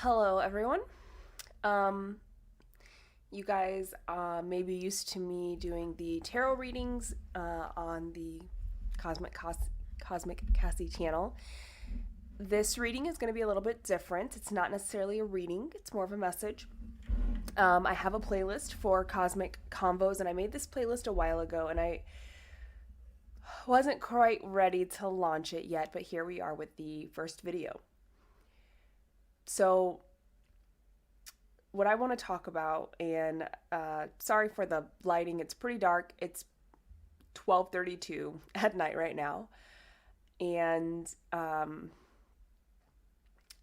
Hello, everyone. Um, you guys may be used to me doing the tarot readings on the Cosmic Cassie channel. This reading is going to be a little bit different. It's not necessarily a reading, it's more of a message. I have a playlist for Cosmic Combos, and I made this playlist a while ago, and I wasn't quite ready to launch it yet, but here we are with the first video. So, what I want to talk about, and sorry for the lighting, it's pretty dark. It's 12:32 at night right now, and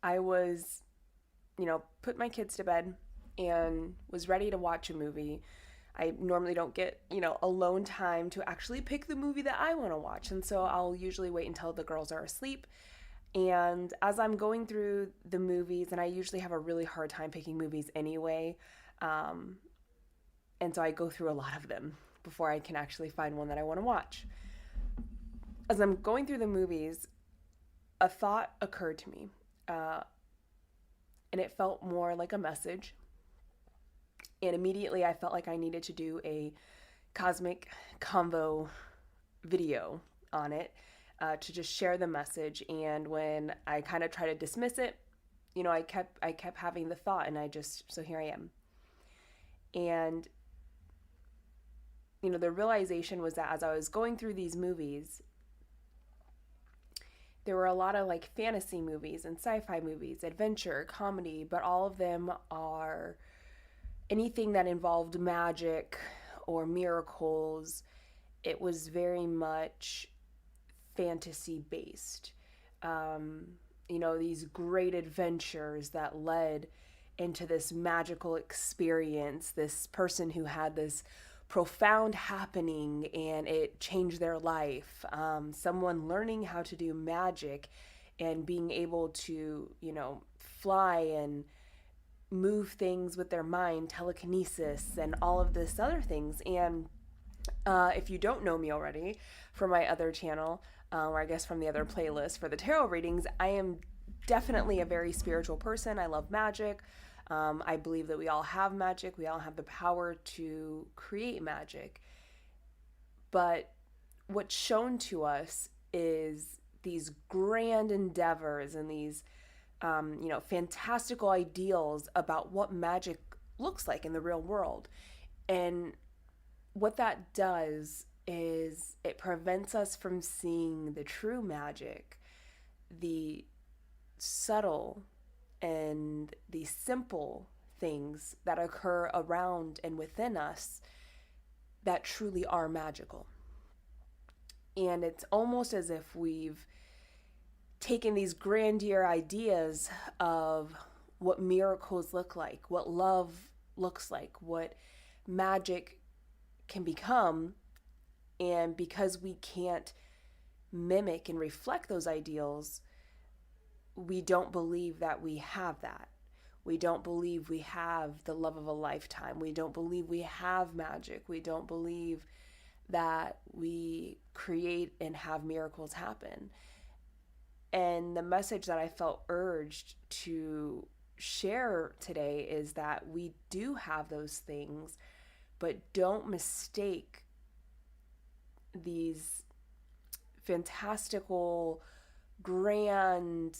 I was, put my kids to bed and was ready to watch a movie. I normally don't get, alone time to actually pick the movie that I want to watch, and so I'll usually wait until the girls are asleep. And as I'm going through the movies, and I usually have a really hard time picking movies anyway, um, and so I go through a lot of them before I can actually find one that I want to watch. As I'm going through the movies, a thought occurred to me, uh, and it felt more like a message. And immediately I felt like I needed to do a cosmic convo video on it to just share the message. And when I kind of try to dismiss it, I kept having the thought, and so here I am. And the realization was that as I was going through these movies, there were a lot of like fantasy movies and sci-fi movies, adventure, comedy, but all of them are anything that involved magic or miracles. It was very much fantasy based. These great adventures that led into this magical experience, this person who had this profound happening and it changed their life. Someone learning how to do magic and being able to, fly and move things with their mind, telekinesis, and all of this other things. And if you don't know me already from my other channel, or I guess from the other playlist for the tarot readings, I am definitely a very spiritual person. I love magic. I believe that we all have magic. We all have the power to create magic. But what's shown to us is these grand endeavors and these, fantastical ideals about what magic looks like in the real world. And what that does is it prevents us from seeing the true magic, the subtle and the simple things that occur around and within us that truly are magical. And it's almost as if we've taken these grandeur ideas of what miracles look like, what love looks like, what magic can become. And because we can't mimic and reflect those ideals, we don't believe that we have that. We don't believe we have the love of a lifetime. We don't believe we have magic. We don't believe that we create and have miracles happen. And the message that I felt urged to share today is that we do have those things, but don't mistake these fantastical, grand,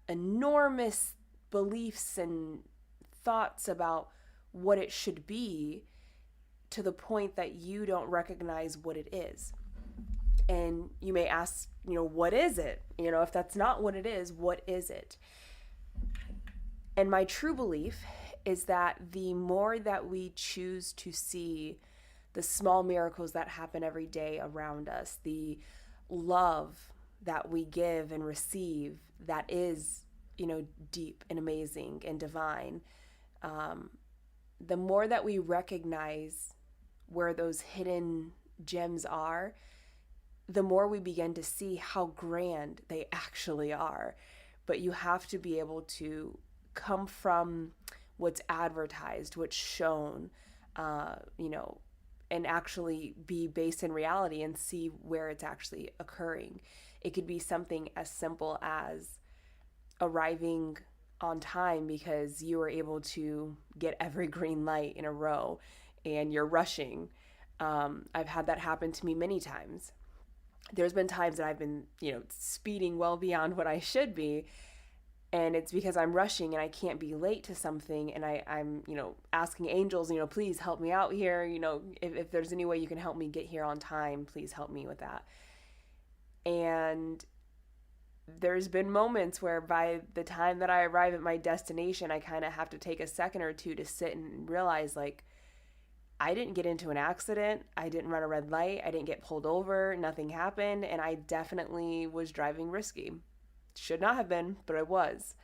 enormous beliefs and thoughts about what it should be to the point that you don't recognize what it is. And you may ask, what is it? If that's not what it is, what is it? And my true belief is that the more that we choose to see the small miracles that happen every day around us, the love that we give and receive that is, deep and amazing and divine, the more that we recognize where those hidden gems are, the more we begin to see how grand they actually are. But you have to be able to come from what's advertised, what's shown, and actually be based in reality and see where it's actually occurring. It could be something as simple as arriving on time because you were able to get every green light in a row and you're rushing. I've had that happen to me many times. There's been times that I've been, speeding well beyond what I should be. And it's because I'm rushing and I can't be late to something. And I'm asking angels, please help me out here. If there's any way you can help me get here on time, please help me with that. And there's been moments where by the time that I arrive at my destination, I kind of have to take a second or two to sit and realize, like, I didn't get into an accident. I didn't run a red light. I didn't get pulled over. Nothing happened. And I definitely was driving risky. Should not have been, but I was.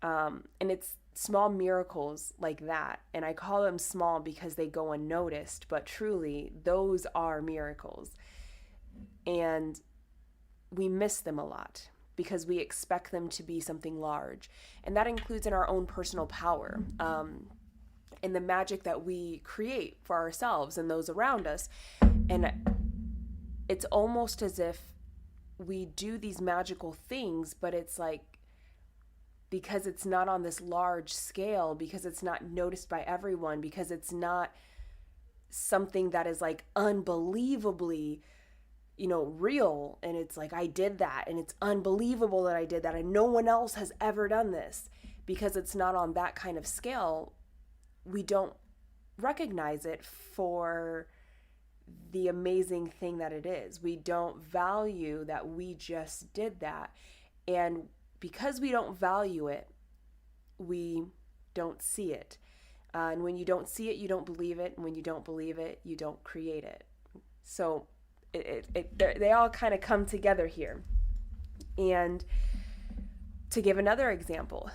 And it's small miracles like that. And I call them small because they go unnoticed, but truly, those are miracles. And we miss them a lot because we expect them to be something large. And that includes in our own personal power, and the magic that we create for ourselves and those around us. And it's almost as if we do these magical things, but it's like, because it's not on this large scale, because it's not noticed by everyone, because it's not something that is like unbelievably real, and it's like, I did that and it's unbelievable that I did that and no one else has ever done this, because it's not on that kind of scale, we don't recognize it for the amazing thing that it is. We don't value that we just did that. And because we don't value it, we don't see it. And when you don't see it, you don't believe it. And when you don't believe it, you don't create it. So they all kind of come together here. And to give another example,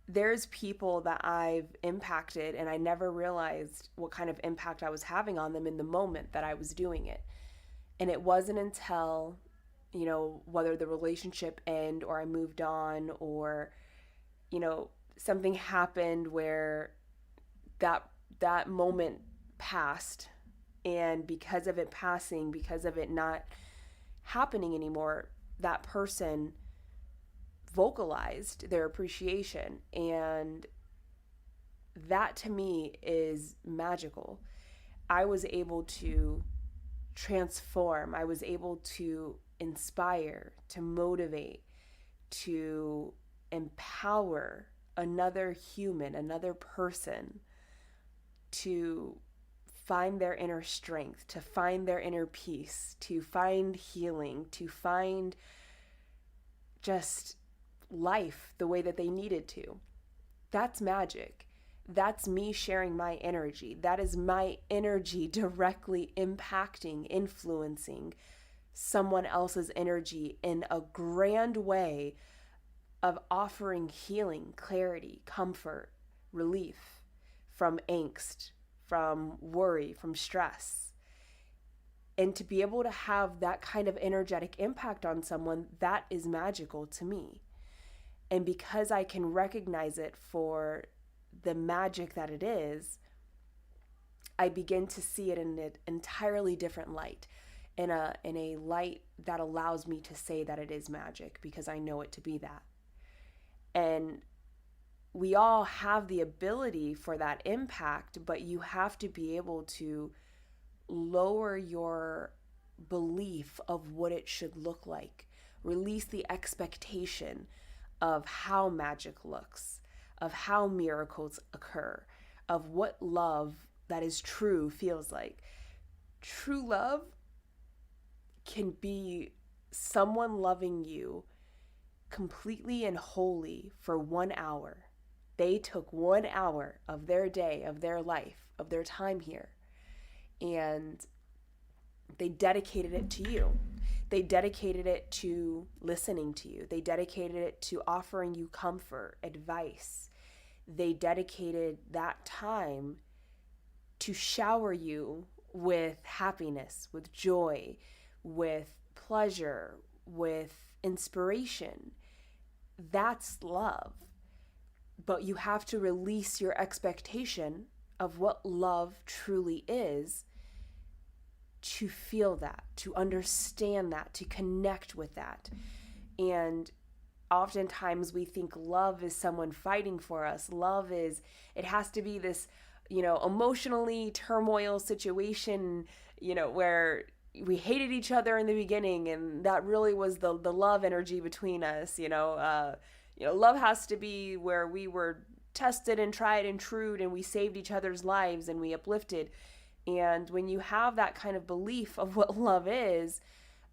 there's people that I've impacted and I never realized what kind of impact I was having on them in the moment that I was doing it. And it wasn't until, whether the relationship ended or I moved on, or, something happened where that moment passed. And because of it passing, because of it not happening anymore, that person vocalized their appreciation. And that to me is magical. I was able to transform. I was able to inspire, to motivate, to empower another human, another person to find their inner strength, to find their inner peace, to find healing, to find just life the way that they needed to. That's magic. That's me sharing my energy. That is my energy directly impacting, influencing someone else's energy in a grand way of offering healing, clarity, comfort, relief from angst, from worry, from stress. And to be able to have that kind of energetic impact on someone, that is magical to me. And because I can recognize it for the magic that it is, I begin to see it in an entirely different light, in a light that allows me to say that it is magic because I know it to be that. And we all have the ability for that impact, but you have to be able to lower your belief of what it should look like. Release the expectation of how magic looks, of how miracles occur, of what love that is true feels like. True love can be someone loving you completely and wholly for 1 hour. They took 1 hour of their day, of their life, of their time here, and they dedicated it to you. They dedicated it to listening to you. They dedicated it to offering you comfort, advice. They dedicated that time to shower you with happiness, with joy, with pleasure, with inspiration. That's love. But you have to release your expectation of what love truly is to feel that, to understand that, to connect with that. And oftentimes we think love is someone fighting for us. Love is, it has to be this, emotionally turmoil situation, where we hated each other in the beginning, and that really was the love energy between us. Love has to be where we were tested and tried and true, and we saved each other's lives and we uplifted. And when you have that kind of belief of what love is,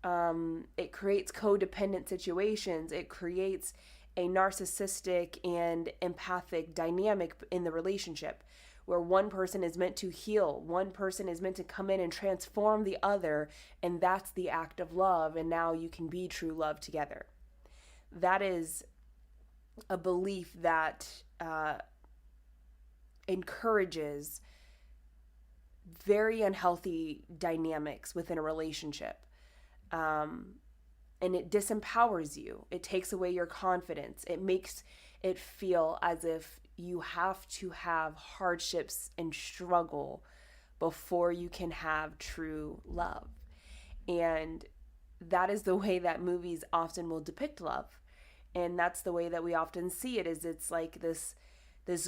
it creates codependent situations. It creates a narcissistic and empathic dynamic in the relationship, where one person is meant to heal, one person is meant to come in and transform the other, and that's the act of love, and now you can be true love together. That is a belief that encourages very unhealthy dynamics within a relationship. And it disempowers you. It takes away your confidence. It makes it feel as if you have to have hardships and struggle before you can have true love. And that is the way that movies often will depict love. And that's the way that we often see it, is it's like this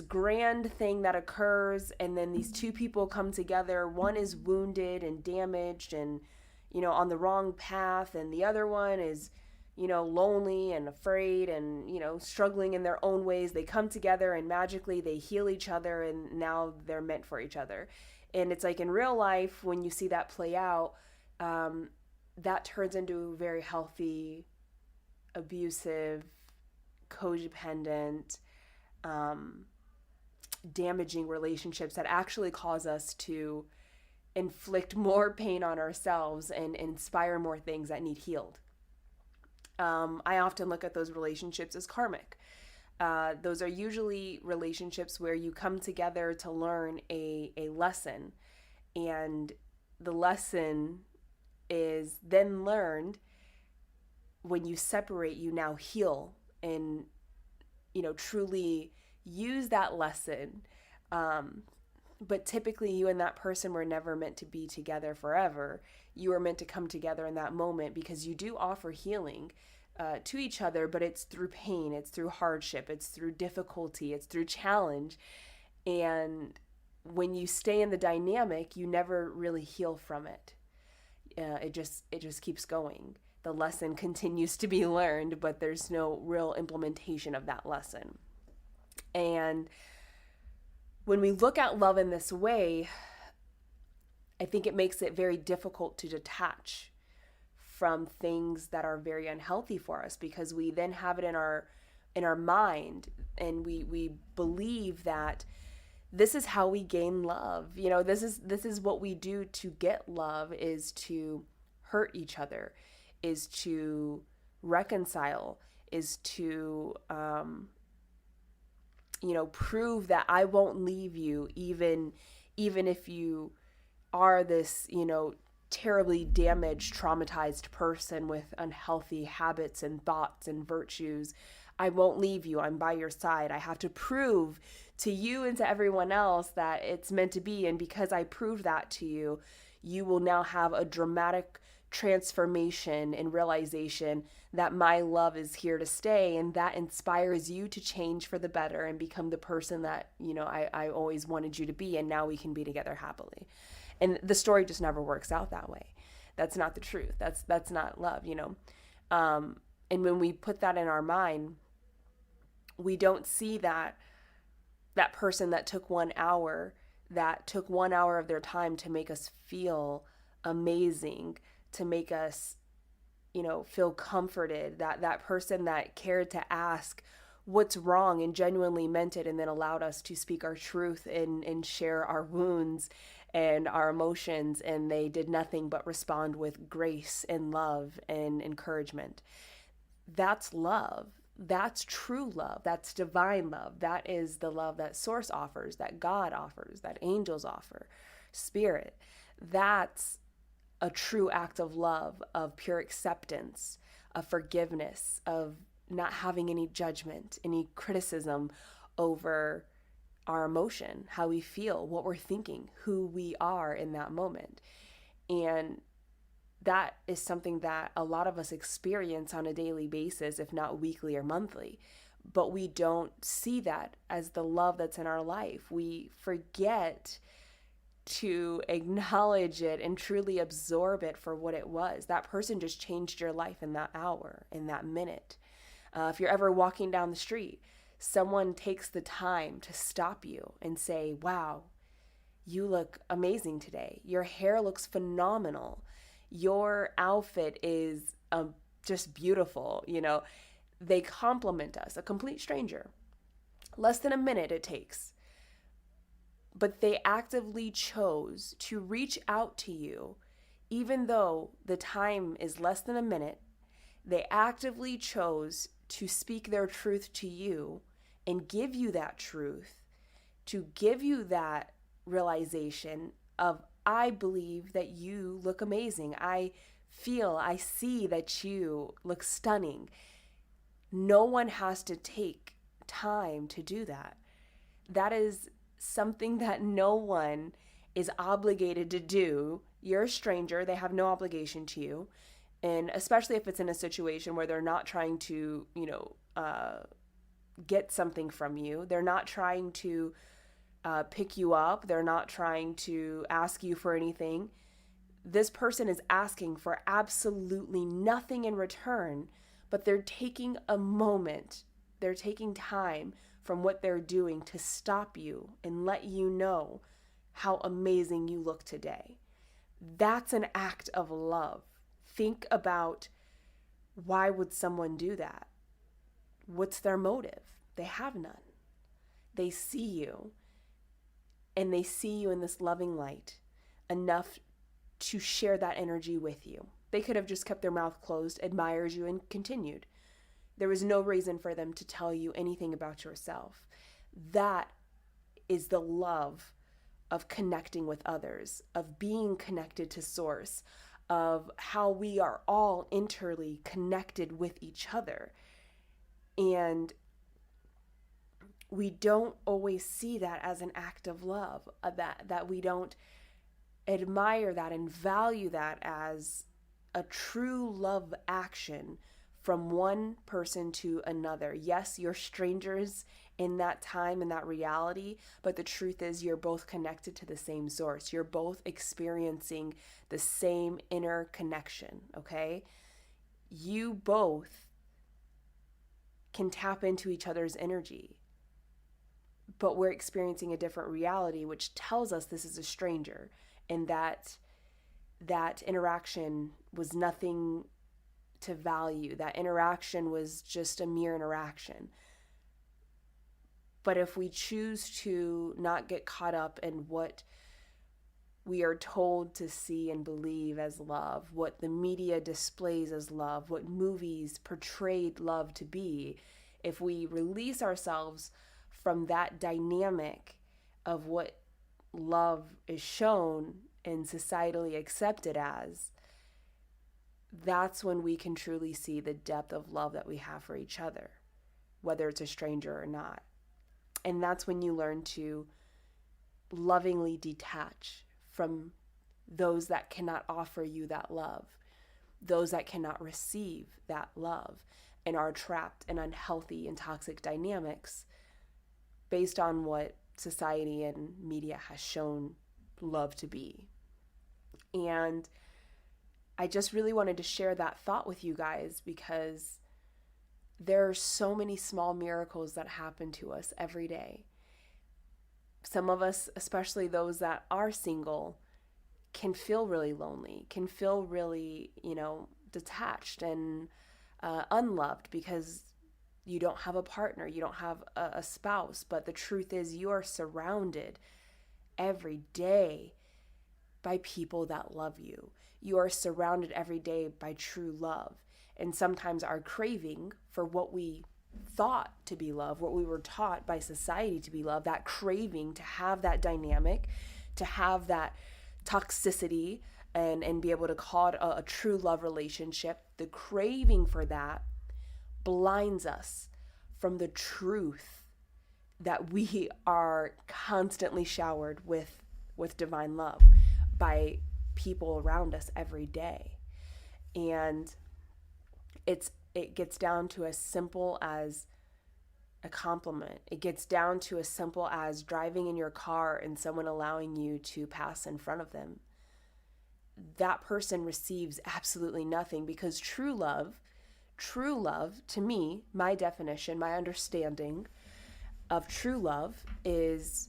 grand thing that occurs, and then these two people come together. One is wounded and damaged and on the wrong path, and the other one is lonely and afraid and struggling in their own ways. They come together and magically they heal each other, and now they're meant for each other. And it's like in real life, when you see that play out, that turns into very healthy, abusive, codependent, damaging relationships that actually cause us to inflict more pain on ourselves and inspire more things that need healed. I often look at those relationships as karmic. Those are usually relationships where you come together to learn a lesson, and the lesson is then learned. When you separate, you now heal and truly use that lesson. But typically you and that person were never meant to be together forever. You were meant to come together in that moment, because you do offer healing to each other, but it's through pain, it's through hardship, it's through difficulty, it's through challenge. And when you stay in the dynamic, you never really heal from it. It just keeps going. The lesson continues to be learned, but there's no real implementation of that lesson. And when we look at love in this way, I think it makes it very difficult to detach from things that are very unhealthy for us, because we then have it in our mind, and we believe that this is how we gain love. This is what we do to get love, is to hurt each other, is to reconcile, is to prove that I won't leave you, even if you are this, terribly damaged, traumatized person with unhealthy habits and thoughts and virtues. I won't leave you. I'm by your side. I have to prove to you and to everyone else that it's meant to be. And because I proved that to you, you will now have a dramatic transformation and realization that my love is here to stay, and that inspires you to change for the better and become the person that I always wanted you to be, and now we can be together happily. And the story just never works out that way. That's not the truth. That's not love. And when we put that in our mind, we don't see that person that took 1 hour, that took 1 hour of their time to make us feel amazing, to make us, feel comforted, that person that cared to ask what's wrong and genuinely meant it, and then allowed us to speak our truth and share our wounds and our emotions, and they did nothing but respond with grace and love and encouragement. That's love. That's true love. That's divine love. That is the love that Source offers, that God offers, that angels offer, Spirit. That's a true act of love, of pure acceptance, of forgiveness, of not having any judgment, any criticism over our emotion, how we feel, what we're thinking, who we are in that moment. And that is something that a lot of us experience on a daily basis, if not weekly or monthly. But we don't see that as the love that's in our life. We forget to acknowledge it and truly absorb it for what it was. That person just changed your life in that hour, in that minute. If you're ever walking down the street, someone takes the time to stop you and say, wow, you look amazing today. Your hair looks phenomenal. Your outfit is just beautiful. They compliment us, a complete stranger. Less than a minute it takes. But they actively chose to reach out to you, even though the time is less than a minute. They actively chose to speak their truth to you and give you that truth, to give you that realization of, I believe that you look amazing. I see that you look stunning. No one has to take time to do that. That is something that no one is obligated to do. You're a stranger. They have no obligation to you. And especially if it's in a situation where they're not trying to, get something from you. They're not trying to pick you up. They're not trying to ask you for anything. This person is asking for absolutely nothing in return, but they're taking a moment. They're taking time from what they're doing to stop you and let you know how amazing you look today. That's an act of love. Think about, why would someone do that? What's their motive? They have none. They see you, and they see you in this loving light enough to share that energy with you. They could have just kept their mouth closed, admired you, and continued. There was no reason for them to tell you anything about yourself. That is the love of connecting with others, of being connected to Source, of how we are all interly connected with each other. And we don't always see that as an act of love, that we don't admire that and value that as a true love action from one person to another. Yes, you're strangers in that time, in that reality, but the truth is you're both connected to the same source. You're both experiencing the same inner connection, okay? You both can tap into each other's energy, but we're experiencing a different reality, which tells us this is a stranger, and that interaction was nothing to value. That interaction was just a mere interaction. But if we choose to not get caught up in what we are told to see and believe as love, what the media displays as love, what movies portrayed love to be, if we release ourselves from that dynamic of what love is shown and societally accepted as, that's when we can truly see the depth of love that we have for each other, whether it's a stranger or not. And that's when you learn to lovingly detach from those that cannot offer you that love, those that cannot receive that love, and are trapped in unhealthy and toxic dynamics based on what society and media has shown love to be. And I just really wanted to share that thought with you guys, because there are so many small miracles that happen to us every day. Some of us, especially those that are single, can feel really lonely, can feel really, detached and unloved because you don't have a partner, you don't have a spouse. But the truth is, you are surrounded every day by people that love you. You are surrounded every day by true love. And sometimes our craving for what we thought to be love, what we were taught by society to be love, that craving to have that dynamic, to have that toxicity and be able to call it a true love relationship, the craving for that blinds us from the truth that we are constantly showered with divine love by people around us every day. And it gets down to as simple as a compliment. It gets down to as simple as driving in your car and someone allowing you to pass in front of them. That person receives absolutely nothing, because true love to me, my definition, my understanding of true love is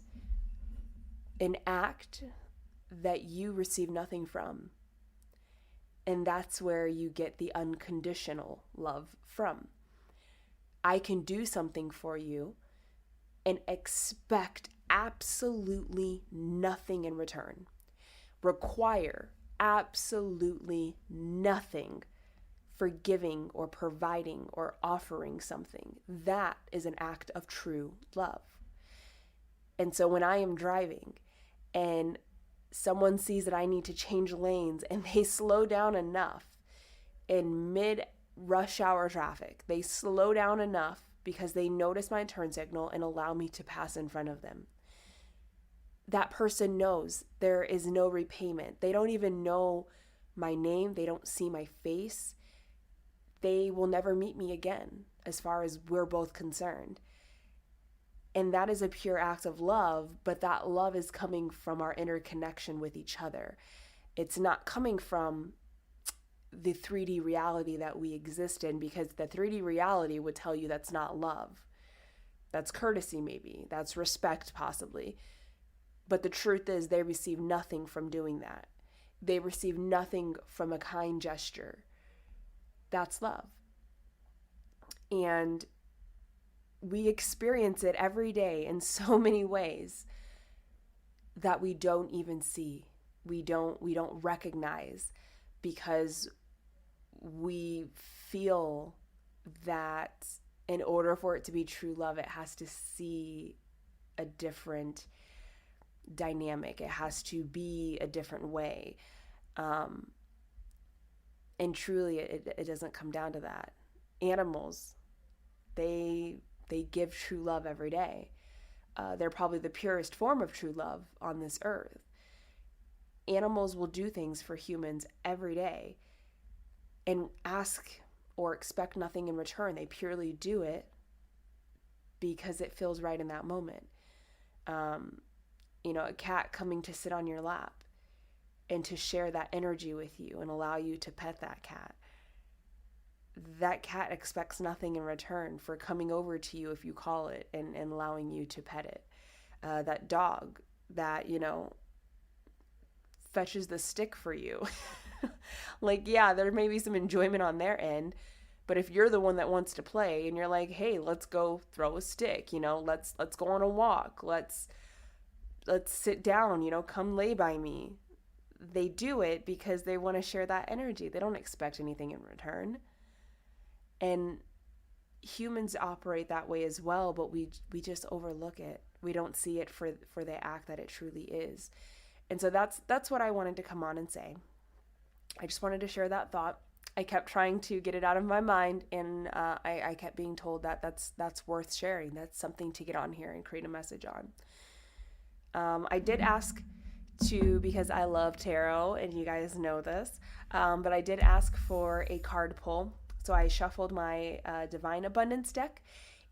an act that you receive nothing from. And that's where you get the unconditional love from. I can do something for you and expect absolutely nothing in return. Require absolutely nothing for giving or providing or offering something. That is an act of true love. And so when I am driving and someone sees that I need to change lanes and they slow down enough in mid rush hour traffic, they slow down enough because they notice my turn signal and allow me to pass in front of them. That person knows there is no repayment. They don't even know my name. They don't see my face. They will never meet me again, as far as we're both concerned. And that is a pure act of love, but that love is coming from our interconnection with each other. It's not coming from the 3D reality that we exist in, because the 3D reality would tell you that's not love. That's courtesy, maybe. That's respect, possibly. But the truth is, they receive nothing from doing that. They receive nothing from a kind gesture. That's love. And we experience it every day in so many ways that we don't even see. We don't recognize, because we feel that in order for it to be true love, it has to see a different dynamic. It has to be a different way. And truly, it doesn't come down to that. Animals, they give true love every day. They're probably the purest form of true love on this earth. Animals will do things for humans every day and ask or expect nothing in return. They purely do it because it feels right in that moment. A cat coming to sit on your lap and to share that energy with you and allow you to pet that cat. That cat expects nothing in return for coming over to you if you call it and allowing you to pet it. That dog that, fetches the stick for you. There may be some enjoyment on their end, but if you're the one that wants to play and you're like, hey, let's go throw a stick, let's go on a walk, let's sit down, come lay by me. They do it because they want to share that energy. They don't expect anything in return. And humans operate that way as well, but we just overlook it. We don't see it for the act that it truly is. And so that's what I wanted to come on and say. I just wanted to share that thought. I kept trying to get it out of my mind, and I kept being told that that's worth sharing. That's something to get on here and create a message on. I did ask because I love tarot, and you guys know this, but I did ask for a card pull. So I shuffled my Divine Abundance deck,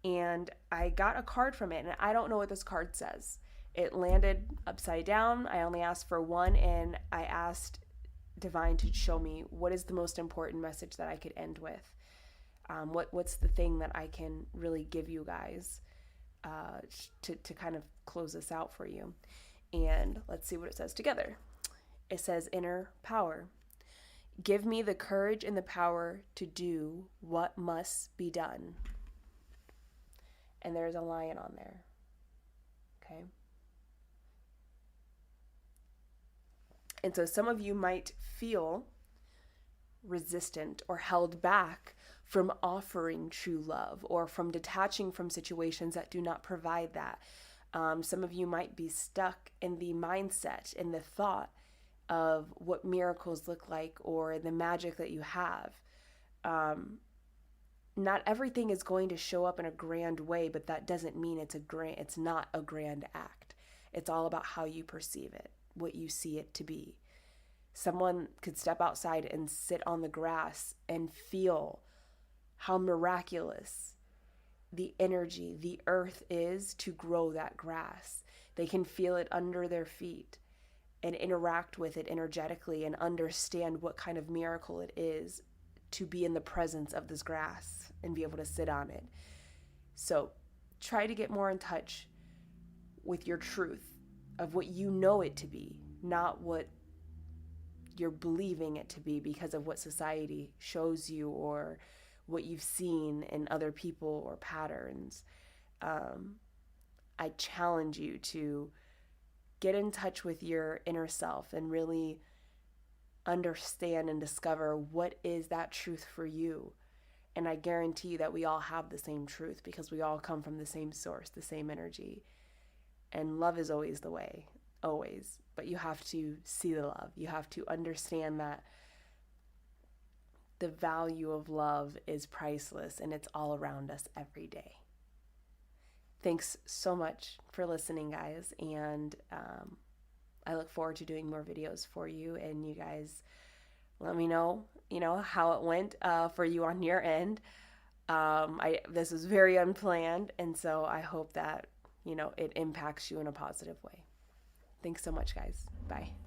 and I got a card from it, and I don't know what this card says. It landed upside down. I only asked for one, and I asked Divine to show me what is the most important message that I could end with. What's the thing that I can really give you guys to kind of close this out for you. And let's see what it says together. It says, inner power. Give me the courage and the power to do what must be done. And there's a lion on there. Okay. And so some of you might feel resistant or held back from offering true love, or from detaching from situations that do not provide that. Some of you might be stuck in the mindset, in the thought of what miracles look like, or the magic that you have. Not everything is going to show up in a grand way, but that doesn't mean it's not a grand act. It's all about how you perceive it, what you see it to be. Someone could step outside and sit on the grass and feel how miraculous the energy, the earth is to grow that grass. They can feel it under their feet and interact with it energetically and understand what kind of miracle it is to be in the presence of this grass and be able to sit on it. So try to get more in touch with your truth of what you know it to be, not what you're believing it to be because of what society shows you or what you've seen in other people or patterns. I challenge you to get in touch with your inner self and really understand and discover what is that truth for you. And I guarantee that we all have the same truth because we all come from the same source, the same energy. And love is always the way, always. But you have to see the love. You have to understand that the value of love is priceless and it's all around us every day. Thanks so much for listening, guys. And I look forward to doing more videos for you. And you guys let me know, how it went for you on your end. This was very unplanned. And so I hope that, it impacts you in a positive way. Thanks so much, guys. Bye.